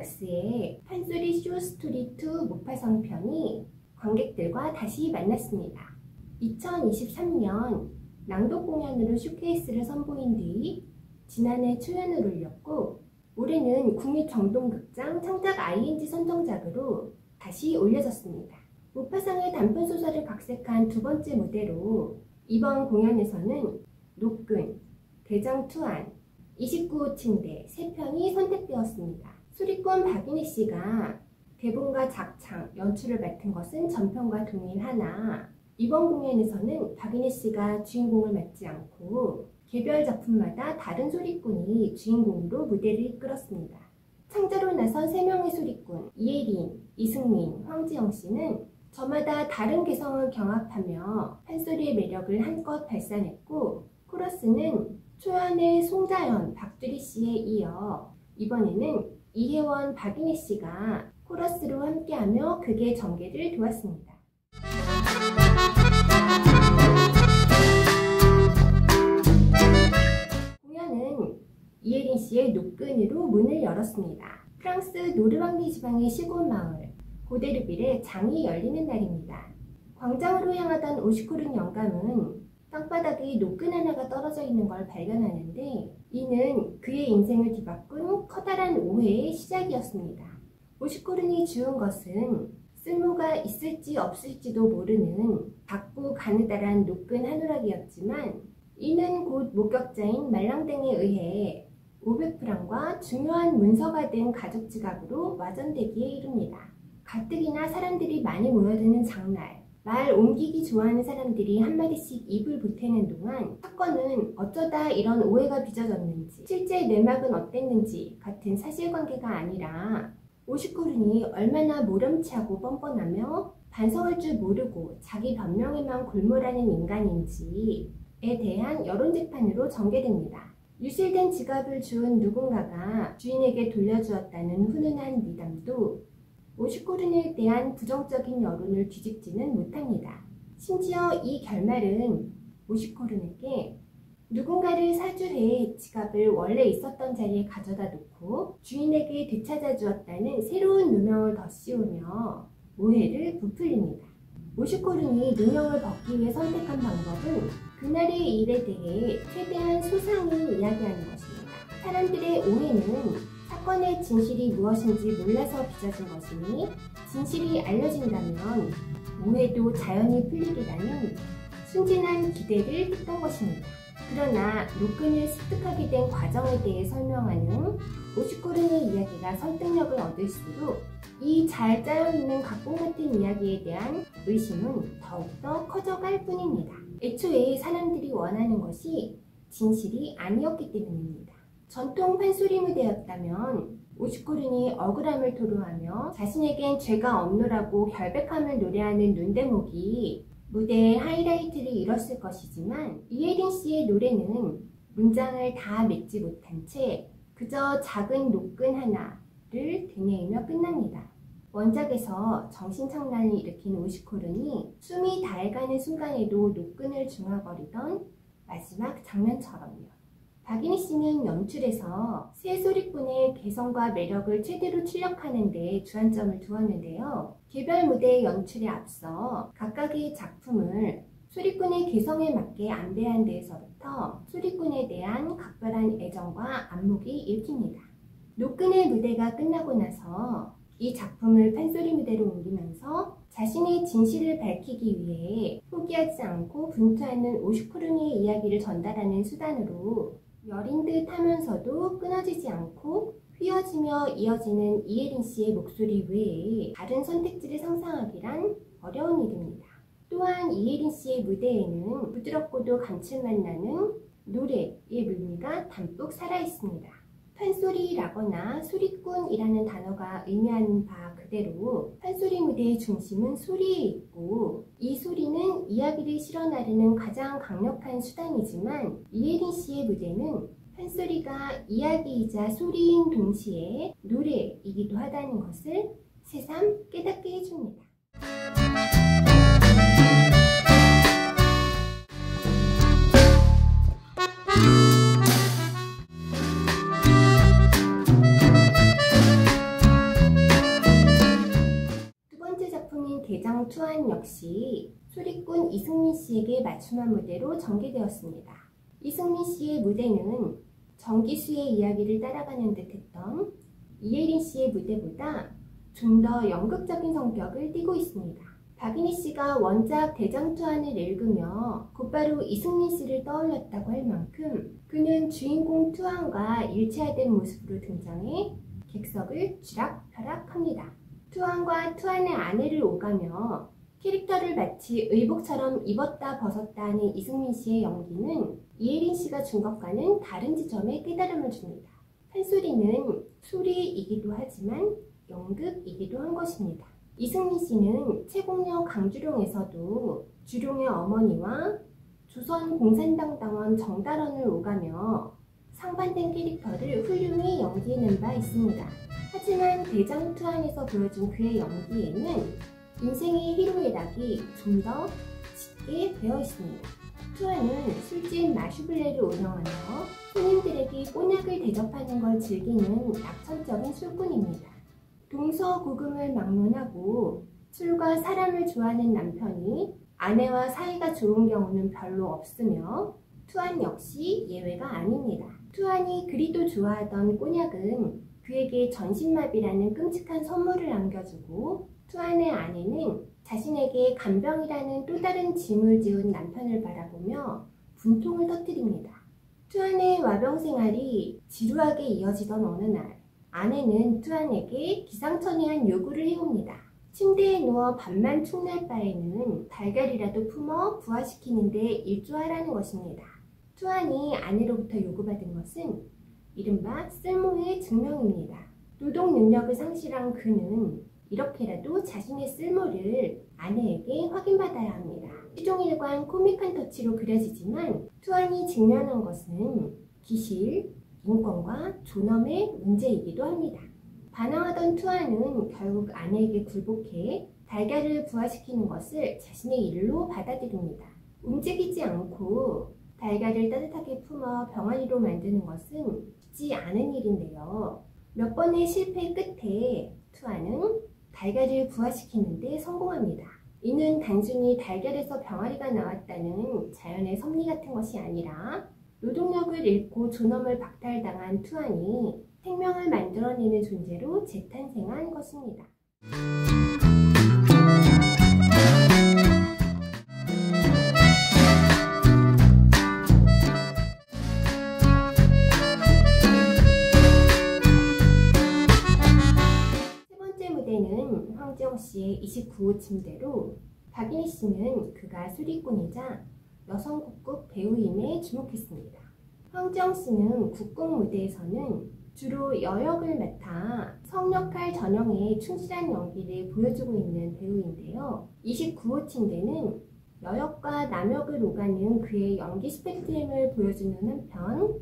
드림웍스의 판소리 쇼스토리2 모파성 편이 관객들과 다시 만났습니다. 2023년 낭독 공연으로 쇼케이스를 선보인 뒤 지난해 초연을 올렸고 올해는 국립정동극장 창작 ING 선정작으로 다시 올려졌습니다. 모파상의 단편소설을 각색한 두 번째 무대로 이번 공연에서는 노끈, 대정투안, 29호 침대 3편이 선택되었습니다. 소리꾼 박인혜 씨가 대본과 작창, 연출을 맡은 것은 전편과 동일하나 이번 공연에서는 박인혜 씨가 주인공을 맡지 않고 개별 작품마다 다른 소리꾼이 주인공으로 무대를 이끌었습니다. 창자로 나선 3명의 소리꾼 이혜린, 이승민, 황지영 씨는 저마다 다른 개성을 경합하며 판소리의 매력을 한껏 발산했고 코러스는 초연의 송자연, 박두리 씨에 이어 이번에는 이혜원, 박인혜 씨가 코러스로 함께하며 극의 전개를 도왔습니다. 공연은 이혜린 씨의 노끈으로 문을 열었습니다. 프랑스 노르망디 지방의 시골 마을 고데르빌에 장이 열리는 날입니다. 광장으로 향하던 오시코른 영감은 땅바닥에 노끈 하나가 떨어져 있는 걸 발견하는데 이는 그의 인생을 뒤바꾼 커다란 오해의 시작이었습니다. 오시코른이 주운 것은 쓸모가 있을지 없을지도 모르는 작고 가느다란 노끈 한 오락이었지만 이는 곧 목격자인 말랑땡에 의해 500프랑과 중요한 문서가 된 가죽 지갑으로 와전되기에 이릅니다. 가뜩이나 사람들이 많이 모여드는 장날, 말 옮기기 좋아하는 사람들이 한마디씩 입을 보태는 동안 사건은 어쩌다 이런 오해가 빚어졌는지 실제 내막은 어땠는지 같은 사실관계가 아니라 오시코른이 얼마나 모렴치하고 뻔뻔하며 반성할 줄 모르고 자기 변명에만 골몰하는 인간인지에 대한 여론재판으로 전개됩니다. 유실된 지갑을 주운 누군가가 주인에게 돌려주었다는 훈훈한 미담도 오시코른에 대한 부정적인 여론을 뒤집지는 못합니다. 심지어 이 결말은 오시코른에게 누군가를 사주해 지갑을 원래 있었던 자리에 가져다 놓고 주인에게 되찾아 주었다는 새로운 누명을 덧씌우며 오해를 부풀립니다. 오시코른이 누명을 벗기 위해 선택한 방법은 그날의 일에 대해 최대한 소상히 이야기하는 것입니다. 사람들의 오해는 사건의 진실이 무엇인지 몰라서 빚어진 것이니 진실이 알려진다면 오해도 자연히 풀리리라는 순진한 기대를 했던 것입니다. 그러나 노끈을 습득하게 된 과정에 대해 설명하는 오시코른의 이야기가 설득력을 얻을수록 이 잘 짜여있는 각본 같은 이야기에 대한 의심은 더욱더 커져갈 뿐입니다. 애초에 사람들이 원하는 것이 진실이 아니었기 때문입니다. 전통 판소리 무대였다면 오시코른이 억울함을 토로하며 자신에겐 죄가 없노라고 결백함을 노래하는 눈대목이 무대의 하이라이트를 이뤘을 것이지만 이혜린 씨의 노래는 문장을 다 맺지 못한 채 그저 작은 노끈 하나를 되뇌이며 끝납니다. 원작에서 정신착란을 일으킨 오시코른이 숨이 다해가는 순간에도 노끈을 중얼거리던 마지막 장면처럼요. 박인혜 씨는 연출에서 새 소리꾼의 개성과 매력을 최대로 출력하는 데 주안점을 두었는데요. 개별 무대의 연출에 앞서 각각의 작품을 소리꾼의 개성에 맞게 안배한 데에서부터 소리꾼에 대한 각별한 애정과 안목이 읽힙니다. 노끈의 무대가 끝나고 나서 이 작품을 판소리 무대로 옮기면서 자신의 진실을 밝히기 위해 포기하지 않고 분투하는 오시코른의 이야기를 전달하는 수단으로 여린 듯 하면서도 끊어지지 않고 휘어지며 이어지는 이혜린 씨의 목소리 외에 다른 선택지를 상상하기란 어려운 일입니다. 또한 이혜린 씨의 무대에는 부드럽고도 감칠맛 나는 노래의 물미가 담뿍 살아있습니다. 판소리라거나 소리꾼이라는 단어가 의미하는 바 그대로 판소리 무대의 중심은 소리에 있고 이 소리는 이야기를 실어나르는 가장 강력한 수단이지만 이혜린 씨의 무대는 판소리가 이야기이자 소리인 동시에 노래이기도 하다는 것을 새삼 깨닫게 해줍니다. 역시 수리꾼 이승민 씨에게 맞춤한 무대로 전개되었습니다. 이승민 씨의 무대는 정기수의 이야기를 따라가는 듯했던 이혜린 씨의 무대보다 좀 더 연극적인 성격을 띠고 있습니다. 박인희 씨가 원작 대장투안을 읽으며 곧바로 이승민 씨를 떠올렸다고 할 만큼 그는 주인공 투안과 일체화된 모습으로 등장해 객석을 쥐락펴락합니다. 투안과 투안의 아내를 오가며 캐릭터를 마치 의복처럼 입었다 벗었다 하는 이승민 씨의 연기는 이혜린 씨가 준 것과는 다른 지점에 깨달음을 줍니다. 판소리는 소리이기도 하지만 연극이기도 한 것입니다. 이승민 씨는 최공녀 강주룡에서도 주룡의 어머니와 조선 공산당 당원 정달원을 오가며 상반된 캐릭터를 훌륭히 연기해낸 바 있습니다. 하지만 대장투안에서 보여준 그의 연기에는 인생의 희로애락이 좀 더 짙게 배어 있습니다. 투안은 술집 마슈블레를 운영하며 손님들에게 꼬냑을 대접하는 걸 즐기는 낙천적인 술꾼입니다. 동서고금을 막론하고 술과 사람을 좋아하는 남편이 아내와 사이가 좋은 경우는 별로 없으며 투안 역시 예외가 아닙니다. 투안이 그리도 좋아하던 꼬냑은 그에게 전신마비라는 끔찍한 선물을 안겨주고 투안의 아내는 자신에게 간병이라는 또 다른 짐을 지은 남편을 바라보며 분통을 터뜨립니다. 투안의 와병 생활이 지루하게 이어지던 어느 날 아내는 투안에게 기상천외한 요구를 해옵니다. 침대에 누워 밥만 축낼 바에는 달걀이라도 품어 부화시키는데 일조하라는 것입니다. 투안이 아내로부터 요구받은 것은 이른바 쓸모의 증명입니다. 노동 능력을 상실한 그는 이렇게라도 자신의 쓸모를 아내에게 확인받아야 합니다. 시종일관 코믹한 터치로 그려지지만 투안이 직면한 것은 기실, 인권과 존엄의 문제이기도 합니다. 반항하던 투안은 결국 아내에게 굴복해 달걀을 부화시키는 것을 자신의 일로 받아들입니다. 움직이지 않고 달걀을 따뜻하게 품어 병아리로 만드는 것은 쉽지 않은 일인데요. 몇 번의 실패 끝에 투안은 달걀을 부화시키는 데 성공합니다. 이는 단순히 달걀에서 병아리가 나왔다는 자연의 섭리 같은 것이 아니라 노동력을 잃고 존엄을 박탈당한 투안이 생명을 만들어내는 존재로 재탄생한 것입니다. 세 번째 무대는 황지영 씨의 29호 침대로 박인희 씨는 그가 수리꾼이자 여성 국극 배우임에 주목했습니다. 황지영 씨는 국극 무대에서는 주로 여역을 맡아 성역할 전형에 충실한 연기를 보여주고 있는 배우인데요. 29호 침대는 여역과 남역을 오가는 그의 연기 스펙트럼을 보여주는 한편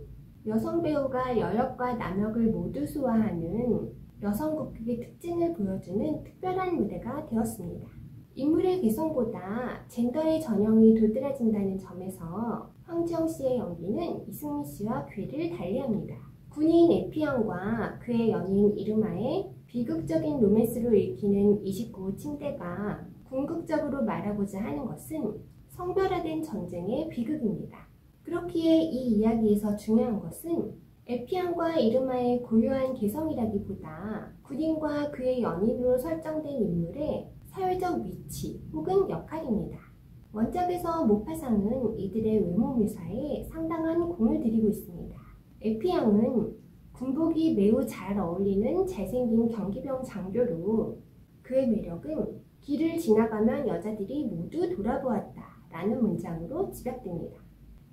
여성 배우가 여역과 남역을 모두 소화하는 여성 국극의 특징을 보여주는 특별한 무대가 되었습니다. 인물의 개성보다 젠더의 전형이 도드라진다는 점에서 황지영 씨의 연기는 이승민 씨와 궤를 달리합니다. 군인 에피영과 그의 연인 이르마의 비극적인 로맨스로 읽히는 29호 침대가 궁극적으로 말하고자 하는 것은 성별화된 전쟁의 비극입니다. 그렇기에 이 이야기에서 중요한 것은 에피영과 이르마의 고유한 개성이라기보다 군인과 그의 연인으로 설정된 인물의 사회적 위치 혹은 역할입니다. 원작에서 모파상은 이들의 외모 묘사에 상당한 공을 들이고 있습니다. 에피양은 군복이 매우 잘 어울리는 잘생긴 경기병 장교로 그의 매력은 길을 지나가면 여자들이 모두 돌아보았다 라는 문장으로 집약됩니다.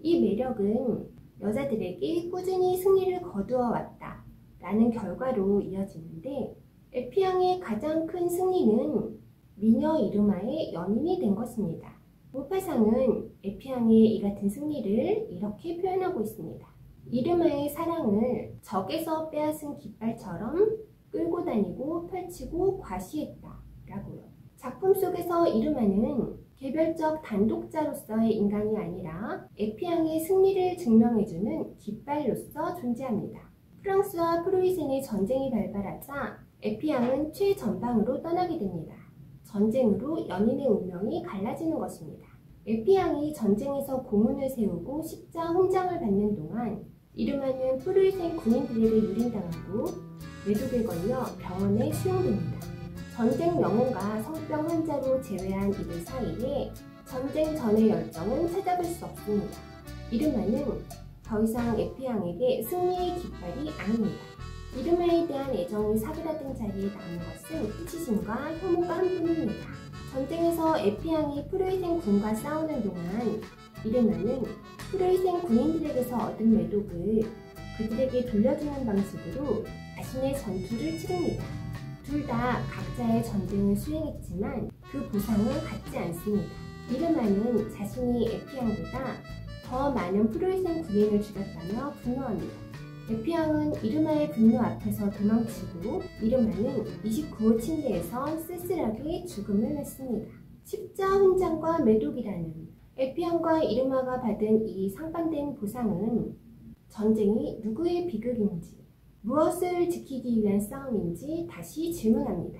이 매력은 여자들에게 꾸준히 승리를 거두어 왔다 라는 결과로 이어지는데 에피양의 가장 큰 승리는 미녀 이르마의 연인이 된 것입니다. 모파상은 에피양의 이 같은 승리를 이렇게 표현하고 있습니다. 이르마의 사랑을 적에서 빼앗은 깃발처럼 끌고 다니고 펼치고 과시했다 라고요. 작품 속에서 이르마는 개별적 단독자로서의 인간이 아니라 에피양의 승리를 증명해주는 깃발로서 존재합니다. 프랑스와 프로이센의 전쟁이 발발하자 에피양은 최전방으로 떠나게 됩니다. 전쟁으로 연인의 운명이 갈라지는 것입니다. 에피양이 전쟁에서 고문을 세우고 십자 훈장을 받는 동안 이르마는 프로이센 군인들에게 유린당하고 매독에 걸려 병원에 수용됩니다. 전쟁 영웅과 성병 환자로 재회한 이들 사이에 전쟁 전의 열정은 찾아볼 수 없습니다. 이르마는 더 이상 에피양에게 승리의 깃발이 아닙니다. 이르마에 대한 애정이 사그라든 자리에 남은 것은 수치심과 혐오가 한뿐입니다. 전쟁에서 에피양이 프로이센 군과 싸우는 동안 이르마는 프로이센 군인들에게서 얻은 매독을 그들에게 돌려주는 방식으로 자신의 전투를 치릅니다. 둘 다 각자의 전쟁을 수행했지만 그 보상을 받지 않습니다. 이르마는 자신이 에피양보다 더 많은 프로이센 군인을 죽였다며 분노합니다. 에피양은 이르마의 분노 앞에서 도망치고 이르마는 29호 침대에서 쓸쓸하게 죽음을 맺습니다. 십자 훈장과 매독이라는 에피양과 이르마가 받은 이 상반된 보상은 전쟁이 누구의 비극인지, 무엇을 지키기 위한 싸움인지 다시 질문합니다.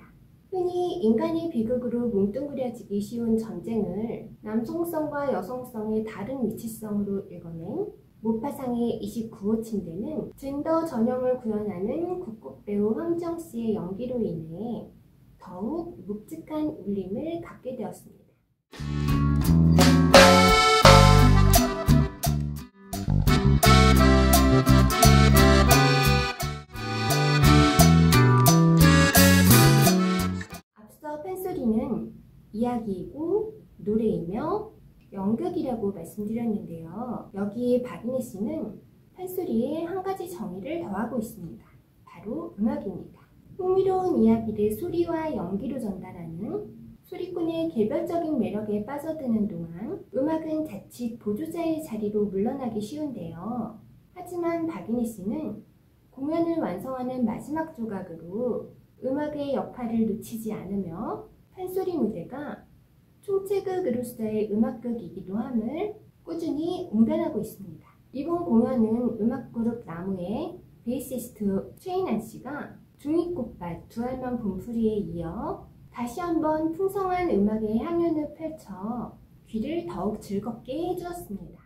흔히 인간의 비극으로 뭉뚱그려지기 쉬운 전쟁을 남성성과 여성성의 다른 위치성으로 읽어낸 모파상의 29호 침대는 젠더 전형을 구현하는 국곡배우 황정씨의 연기로 인해 더욱 묵직한 울림을 갖게 되었습니다. 앞서 펜소리는 이야기이고 노래이며 연극이라고 말씀드렸는데요. 여기에 박인혜 씨는 판소리에 한 가지 정의를 더하고 있습니다. 바로 음악입니다. 흥미로운 이야기를 소리와 연기로 전달하는 소리꾼의 개별적인 매력에 빠져드는 동안 음악은 자칫 보조자의 자리로 물러나기 쉬운데요. 하지만 박인혜 씨는 공연을 완성하는 마지막 조각으로 음악의 역할을 놓치지 않으며 판소리 무대가 총체극으로서의 음악극이기도 함을 꾸준히 웅변하고 있습니다. 이번 공연은 음악그룹 나무의 베이시스트 최인환 씨가 중이꽃밭 두알만 봄풀이에 이어 다시 한번 풍성한 음악의 향연을 펼쳐 귀를 더욱 즐겁게 해주었습니다.